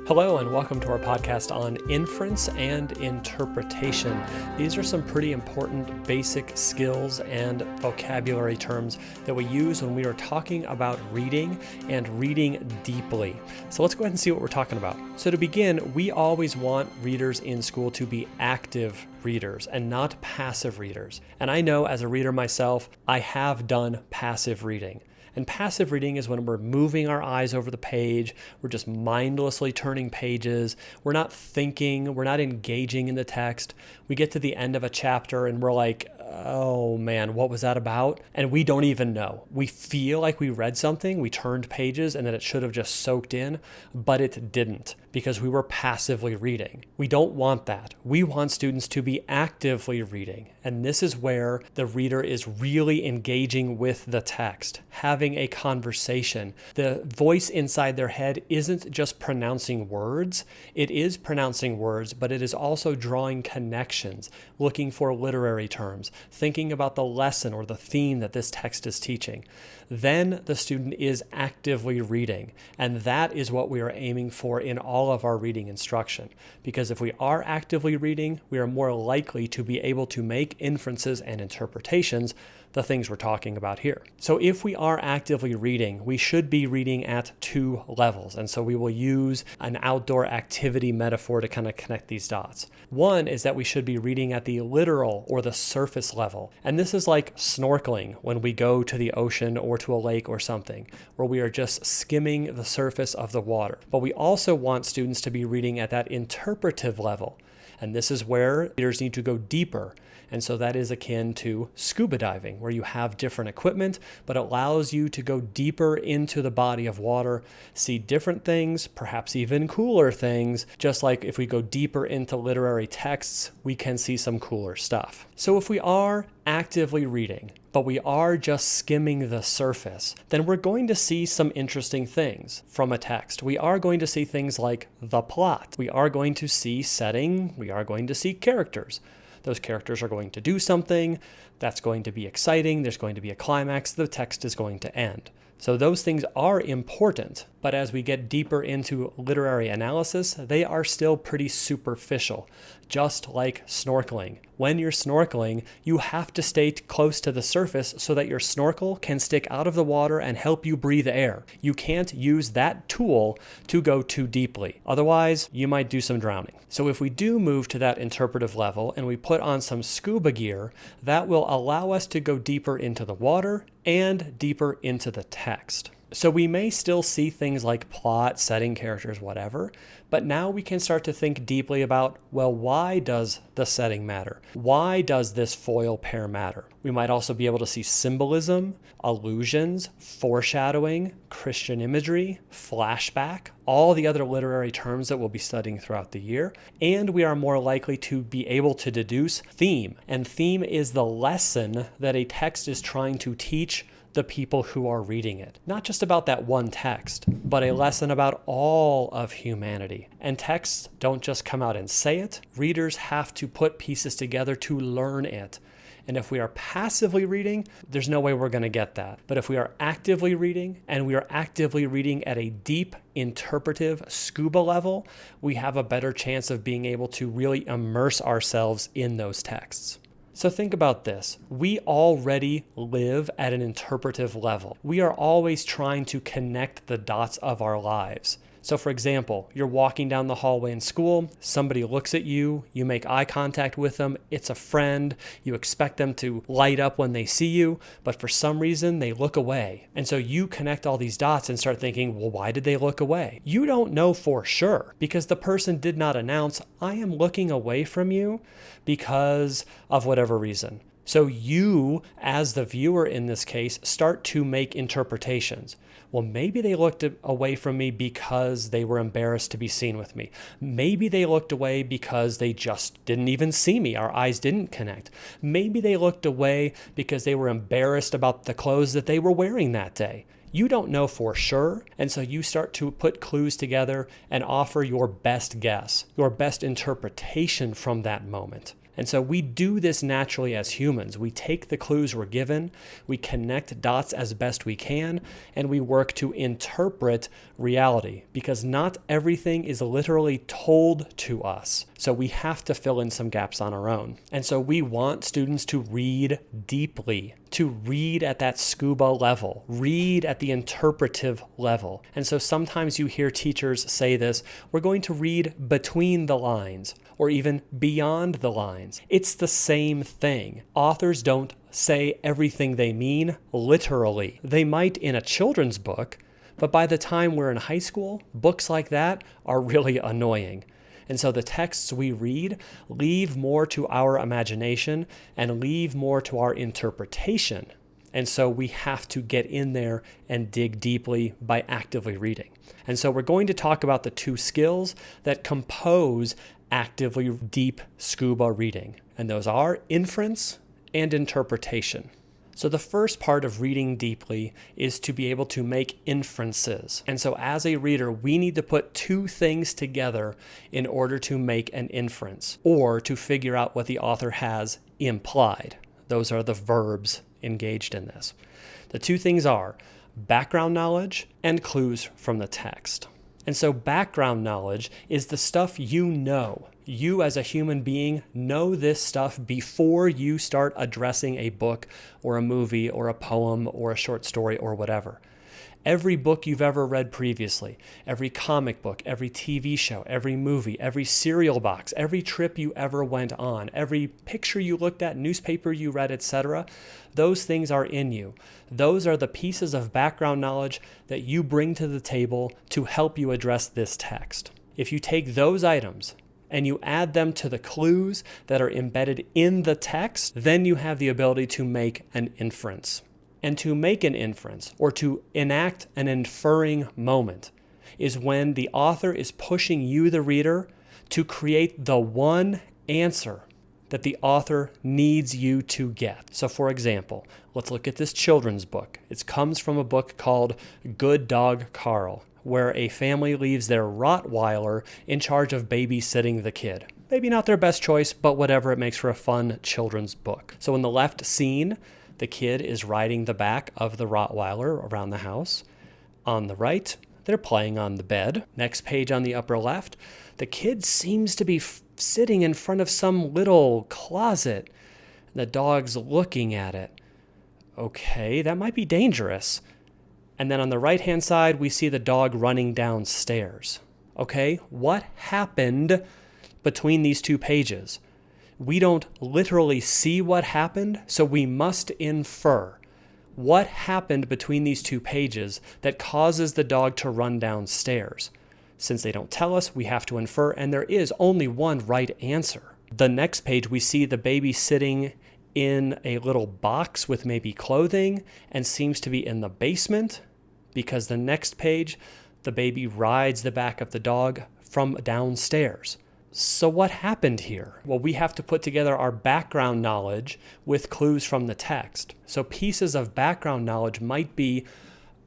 Hello and welcome to our podcast on Inference and Interpretation. These are some pretty important basic skills and vocabulary terms that we use when we are talking about reading and reading deeply. So let's go ahead and see what we're talking about. So to begin, we always want readers in school to be active readers and not passive readers. And I know as a reader myself, I have done passive reading. And passive reading is when we're moving our eyes over the page, we're just mindlessly turning pages, we're not thinking, we're not engaging in the text. We get to the end of a chapter and we're like, oh man, what was that about? And we don't even know. We feel like we read something, we turned pages, and that it should have just soaked in, but it didn't because we were passively reading. We don't want that. We want students to be actively reading. And this is where the reader is really engaging with the text, having a conversation. The voice inside their head isn't just pronouncing words. It is pronouncing words, but it is also drawing connections, looking for literary terms, thinking about the lesson or the theme that this text is teaching. Then the student is actively reading, and that is what we are aiming for in all of our reading instruction. Because if we are actively reading, we are more likely to be able to make inferences and interpretations, the things we're talking about here. So if we are actively reading, we should be reading at two levels. And so we will use an outdoor activity metaphor to kind of connect these dots. One is that we should be reading at the literal or the surface level. And this is like snorkeling when we go to the ocean or to a lake or something, where we are just skimming the surface of the water. But we also want students to be reading at that interpretive level. And this is where readers need to go deeper. And so that is akin to scuba diving, where you have different equipment, but it allows you to go deeper into the body of water, see different things, perhaps even cooler things. Just like if we go deeper into literary texts, we can see some cooler stuff. So if we are actively reading, but we are just skimming the surface, then we're going to see some interesting things from a text. We are going to see things like the plot. We are going to see setting. We are going to see characters. Those characters are going to do something. That's going to be exciting. There's going to be a climax. The text is going to end. So those things are important, but as we get deeper into literary analysis, they are still pretty superficial, just like snorkeling. When you're snorkeling, you have to stay close to the surface so that your snorkel can stick out of the water and help you breathe air. You can't use that tool to go too deeply. Otherwise, you might do some drowning. So if we do move to that interpretive level and we put on some scuba gear, that will allow us to go deeper into the water and deeper into the text. So we may still see things like plot, setting, characters, whatever, but now we can start to think deeply about, well, why does the setting matter? Why does this foil pair matter? We might also be able to see symbolism, allusions, foreshadowing, Christian imagery, flashback, all the other literary terms that we'll be studying throughout the year. And we are more likely to be able to deduce theme. And theme is the lesson that a text is trying to teach the people who are reading it. Not just about that one text, but a lesson about all of humanity. And texts don't just come out and say it. Readers have to put pieces together to learn it. And if we are passively reading, there's no way we're going to get that. But if we are actively reading, and we are actively reading at a deep, interpretive scuba level, we have a better chance of being able to really immerse ourselves in those texts. So think about this. We already live at an interpretive level. We are always trying to connect the dots of our lives. So for example, you're walking down the hallway in school, somebody looks at you, you make eye contact with them, it's a friend, you expect them to light up when they see you, but for some reason they look away. And so you connect all these dots and start thinking, well, why did they look away? You don't know for sure because the person did not announce, I am looking away from you because of whatever reason. So you, as the viewer in this case, start to make interpretations. Well, maybe they looked away from me because they were embarrassed to be seen with me. Maybe they looked away because they just didn't even see me. Our eyes didn't connect. Maybe they looked away because they were embarrassed about the clothes that they were wearing that day. You don't know for sure, and so you start to put clues together and offer your best guess, your best interpretation from that moment. And so we do this naturally as humans. We take the clues we're given, we connect dots as best we can, and we work to interpret reality because not everything is literally told to us. So we have to fill in some gaps on our own. And so we want students to read deeply, to read at that scuba level, read at the interpretive level. And so sometimes you hear teachers say this, we're going to read between the lines, or even beyond the lines. It's the same thing. Authors don't say everything they mean literally. They might in a children's book, but by the time we're in high school, books like that are really annoying. And so the texts we read leave more to our imagination and leave more to our interpretation. And so we have to get in there and dig deeply by actively reading. And so we're going to talk about the two skills that compose actively deep scuba reading. And those are inference and interpretation. So the first part of reading deeply is to be able to make inferences. And so as a reader, we need to put two things together in order to make an inference or to figure out what the author has implied. Those are the verbs engaged in this. The two things are background knowledge and clues from the text. And so background knowledge is the stuff you know. You as a human being know this stuff before you start addressing a book or a movie or a poem or a short story or whatever. Every book you've ever read previously, every comic book, every TV show, every movie, every cereal box, every trip you ever went on, every picture you looked at, newspaper you read, etc., those things are in you. Those are the pieces of background knowledge that you bring to the table to help you address this text. If you take those items and you add them to the clues that are embedded in the text, then you have the ability to make an inference. And to make an inference or to enact an inferring moment is when the author is pushing you, the reader, to create the one answer that the author needs you to get. So for example, let's look at this children's book. It comes from a book called Good Dog Carl, where a family leaves their Rottweiler in charge of babysitting the kid. Maybe not their best choice, but whatever, it makes for a fun children's book. So in the left scene, the kid is riding the back of the Rottweiler around the house. On the right, they're playing on the bed. Next page on the upper left, the kid seems to be sitting in front of some little closet. The dog's looking at it. Okay, that might be dangerous. And then on the right-hand side, we see the dog running downstairs. Okay, what happened between these two pages? We don't literally see what happened, so we must infer what happened between these two pages that causes the dog to run downstairs. Since they don't tell us, we have to infer, and there is only one right answer. The next page, we see the baby sitting in a little box with maybe clothing and seems to be in the basement, because the next page, the baby rides the back of the dog from downstairs. So what happened here? Well, we have to put together our background knowledge with clues from the text. So pieces of background knowledge might be,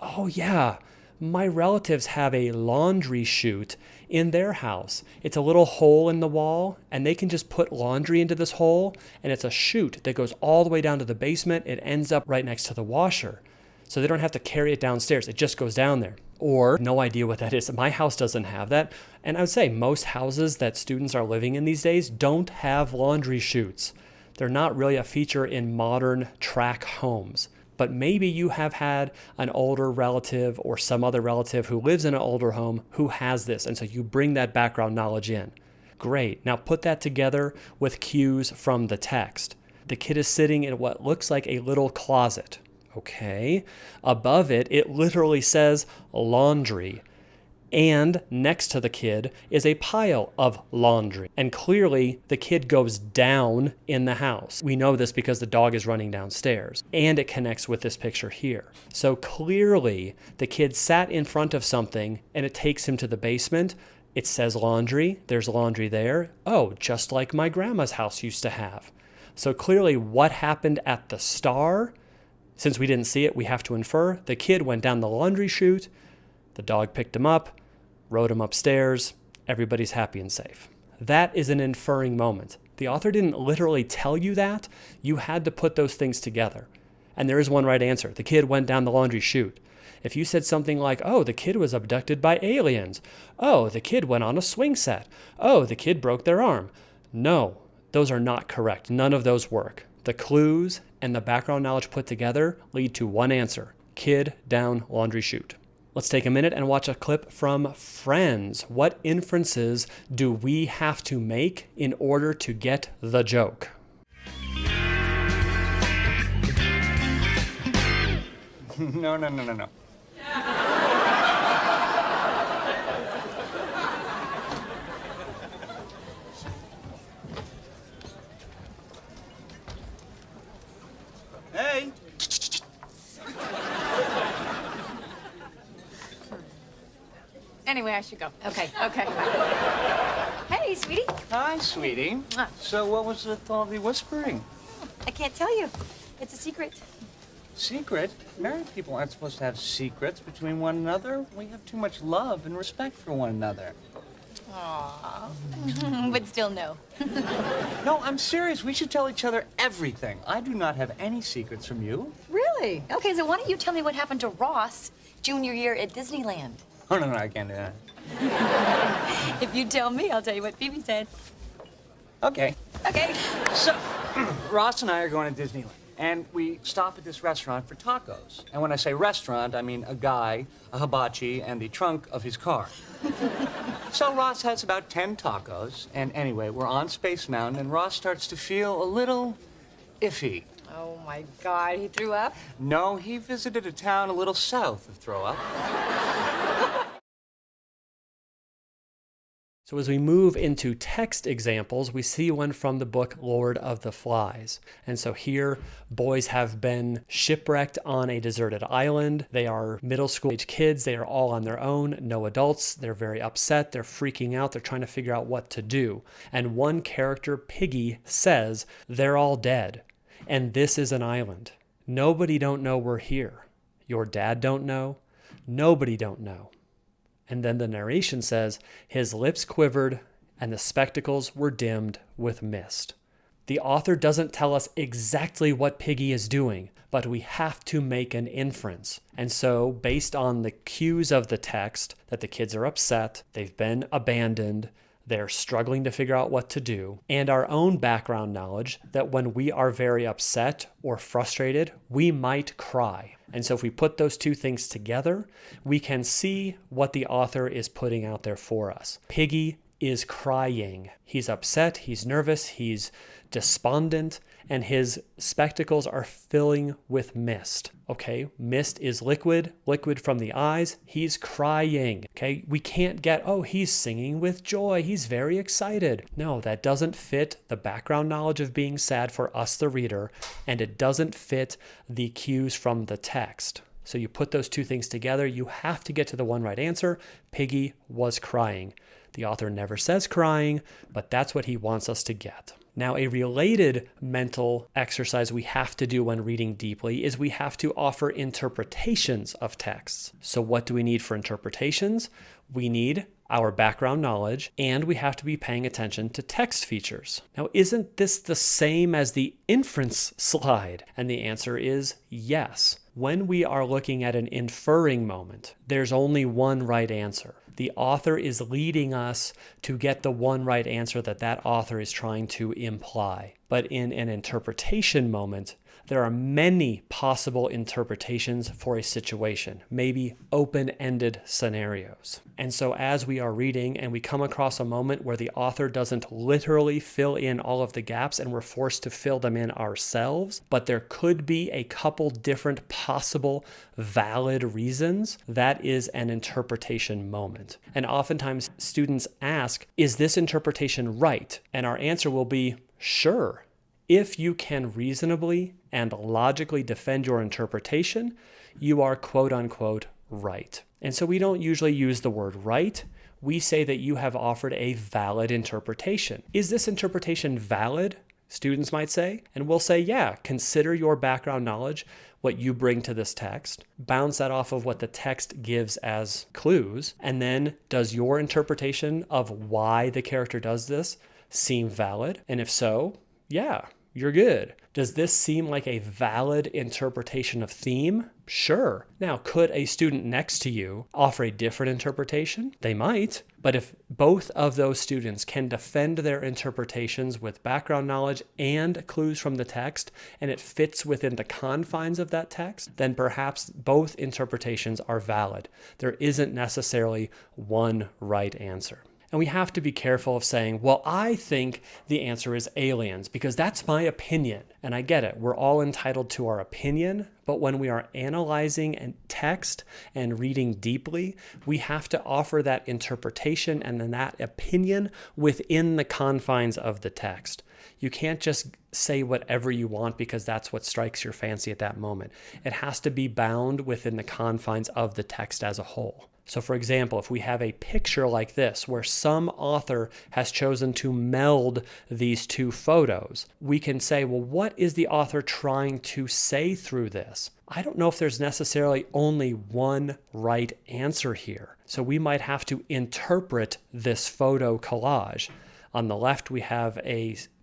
oh yeah, my relatives have a laundry chute in their house. It's a little hole in the wall, and they can just put laundry into this hole, and it's a chute that goes all the way down to the basement. It ends up right next to the washer. So they don't have to carry it downstairs. It just goes down there. Or no idea what that is. My house doesn't have that. And I would say most houses that students are living in these days don't have laundry chutes. They're not really a feature in modern tract homes. But maybe you have had an older relative or some other relative who lives in an older home who has this. And so you bring that background knowledge in. Great. Now put that together with cues from the text. The kid is sitting in what looks like a little closet. Okay. Above it, it literally says laundry. And next to the kid is a pile of laundry. And clearly, the kid goes down in the house. We know this because the dog is running downstairs. And it connects with this picture here. So clearly, the kid sat in front of something and it takes him to the basement. It says laundry. There's laundry there. Oh, just like my grandma's house used to have. So clearly, what happened at the star? Since we didn't see it, we have to infer the kid went down the laundry chute, the dog picked him up, rode him upstairs, everybody's happy and safe. That is an inferring moment. The author didn't literally tell you that. You had to put those things together. And there is one right answer. The kid went down the laundry chute. If you said something like, oh, the kid was abducted by aliens. Oh, the kid went on a swing set. Oh, the kid broke their arm. No, those are not correct. None of those work. The clues and the background knowledge put together lead to one answer: kid down laundry chute. Let's take a minute and watch a clip from Friends. What inferences do we have to make in order to get the joke? No. Hey! Anyway, I should go. Okay. Hey, sweetie. Hi, sweetie. Mwah. So what was with all the whispering? I can't tell you. It's a secret. Secret? Married people aren't supposed to have secrets between one another. We have too much love and respect for one another. Aww. But still no. No, I'm serious. We should tell each other everything. I do not have any secrets from you. Really? Okay, so why don't you tell me what happened to Ross junior year at Disneyland? Oh, no, I can't do that. If you tell me, I'll tell you what Phoebe said. Okay. Okay. So, Ross and I are going to Disneyland, and we stop at this restaurant for tacos. And when I say restaurant, I mean a guy, a hibachi, and the trunk of his car. So Ross has about 10 tacos, and anyway, we're on Space Mountain, and Ross starts to feel a little iffy. Oh, my God. He threw up? No, he visited a town a little south of throw up. So as we move into text examples, we see one from the book Lord of the Flies. And so here, boys have been shipwrecked on a deserted island. They are middle school age kids. They are all on their own, no adults. They're very upset. They're freaking out. They're trying to figure out what to do. And one character, Piggy, says, "They're all dead. And this is an island. Nobody don't know we're here. Your dad don't know. Nobody don't know." And then the narration says, his lips quivered and the spectacles were dimmed with mist. The author doesn't tell us exactly what Piggy is doing, but we have to make an inference. And so, based on the cues of the text, that the kids are upset, they've been abandoned, they're struggling to figure out what to do, and our own background knowledge that when we are very upset or frustrated, we might cry. And so if we put those two things together, we can see what the author is putting out there for us. Piggy is crying. He's upset, he's nervous, he's despondent, and his spectacles are filling with mist. Okay, mist is liquid from the eyes. He's crying. Okay, we can't get, oh, he's singing with joy. He's very excited. No, that doesn't fit the background knowledge of being sad for us, the reader, and it doesn't fit the cues from the text. So you put those two things together, you have to get to the one right answer. Piggy was crying. The author never says crying, but that's what he wants us to get. Now, a related mental exercise we have to do when reading deeply is we have to offer interpretations of texts. So what do we need for interpretations? We need our background knowledge, and we have to be paying attention to text features. Now, isn't this the same as the inference slide? And the answer is yes. When we are looking at an inferring moment, there's only one right answer. The author is leading us to get the one right answer that author is trying to imply. But in an interpretation moment, there are many possible interpretations for a situation, maybe open-ended scenarios. And so as we are reading and we come across a moment where the author doesn't literally fill in all of the gaps and we're forced to fill them in ourselves, but there could be a couple different possible valid reasons, that is an interpretation moment. And oftentimes students ask, is this interpretation right? And our answer will be, sure. If you can reasonably and logically defend your interpretation, you are quote unquote right. And so we don't usually use the word right. We say that you have offered a valid interpretation. Is this interpretation valid? Students might say, and we'll say, yeah, consider your background knowledge, what you bring to this text, bounce that off of what the text gives as clues, and then does your interpretation of why the character does this seem valid? And if so, yeah, you're good. Does this seem like a valid interpretation of theme? Sure. Now, could a student next to you offer a different interpretation? They might. But if both of those students can defend their interpretations with background knowledge and clues from the text, and it fits within the confines of that text, then perhaps both interpretations are valid. There isn't necessarily one right answer. And we have to be careful of saying, well, I think the answer is aliens, because that's my opinion. And I get it. We're all entitled to our opinion. But when we are analyzing and text and reading deeply, we have to offer that interpretation and then that opinion within the confines of the text. You can't just say whatever you want because that's what strikes your fancy at that moment. It has to be bound within the confines of the text as a whole. So for example, if we have a picture like this where some author has chosen to meld these two photos, we can say, well, what is the author trying to say through this? I don't know if there's necessarily only one right answer here. So we might have to interpret this photo collage. On the left, we have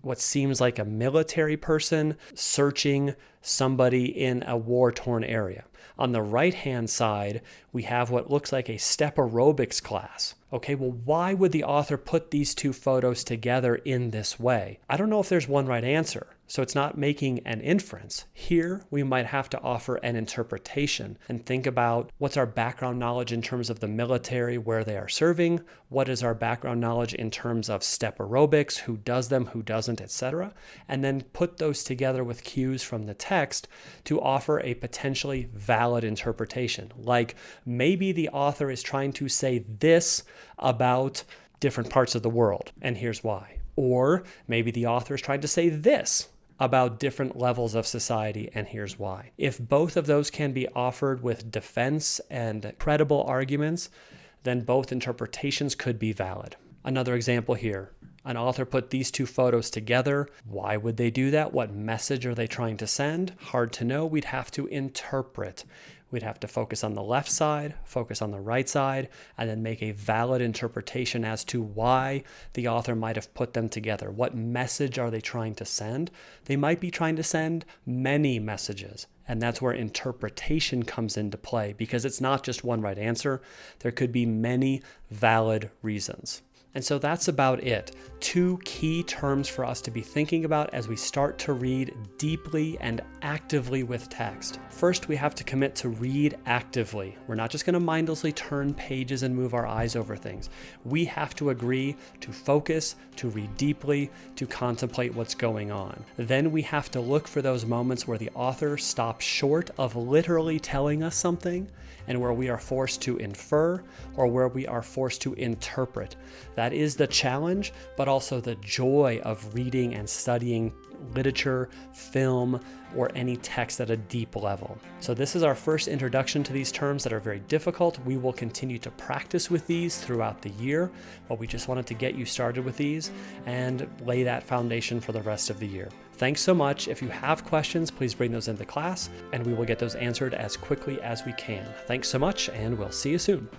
what seems like a military person searching somebody in a war-torn area. On the right-hand side, we have what looks like a step aerobics class. Okay, well, why would the author put these two photos together in this way? I don't know if there's one right answer, so it's not making an inference. Here, we might have to offer an interpretation and think about what's our background knowledge in terms of the military, where they are serving, what is our background knowledge in terms of step aerobics, who does them, who doesn't, etc., and then put those together with cues from the text to offer a potentially valid interpretation. Like maybe the author is trying to say this about different parts of the world, and here's why. Or maybe the author is trying to say this about different levels of society, and here's why. If both of those can be offered with defense and credible arguments, then both interpretations could be valid. Another example here. An author put these two photos together. Why would they do that? What message are they trying to send? Hard to know. We'd have to interpret. We'd have to focus on the left side, focus on the right side, and then make a valid interpretation as to why the author might have put them together. What message are they trying to send? They might be trying to send many messages. And that's where interpretation comes into play, because it's not just one right answer. There could be many valid reasons. And so that's about it. Two key terms for us to be thinking about as we start to read deeply and actively with text. First, we have to commit to read actively. We're not just going to mindlessly turn pages and move our eyes over things. We have to agree to focus, to read deeply, to contemplate what's going on. Then we have to look for those moments where the author stops short of literally telling us something and where we are forced to infer or where we are forced to interpret. That is the challenge, but also the joy of reading and studying literature, film, or any text at a deep level. So this is our first introduction to these terms that are very difficult. We will continue to practice with these throughout the year, but we just wanted to get you started with these and lay that foundation for the rest of the year. Thanks so much. If you have questions, please bring those into class, and we will get those answered as quickly as we can. Thanks so much, and we'll see you soon.